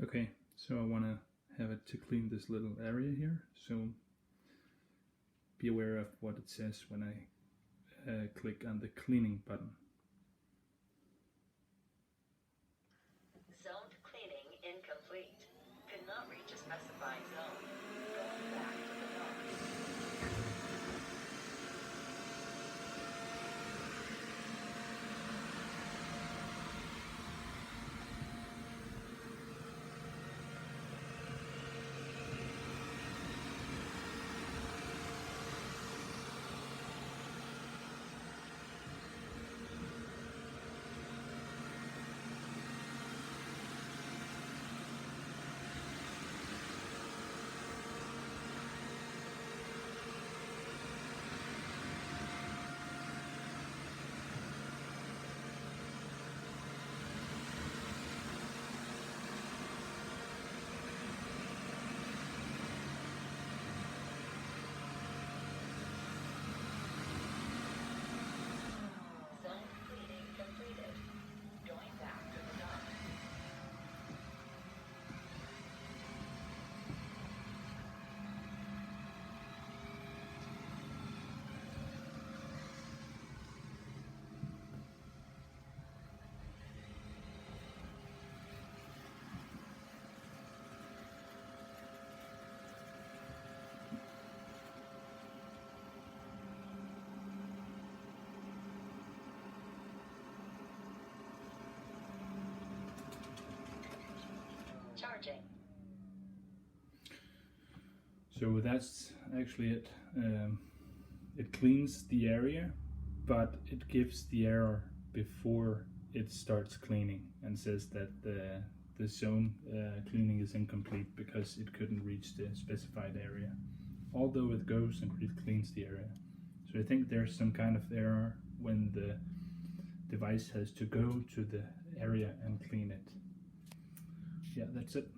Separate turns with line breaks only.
Okay, so I want to have it to clean this little area here, so be aware of what it says when I click on the cleaning button.
Zoned cleaning incomplete. Could not reach a specified zone. Going back to the dock. Zoned cleaning completed. Going back to the dock. Charging.
So that's actually it. It cleans the area, but it gives the error before it starts cleaning and says that the zone cleaning is incomplete because it couldn't reach the specified area, although it goes and cleans the area. So I think there's some kind of error when the device has to go to the area and clean it. Yeah, that's it.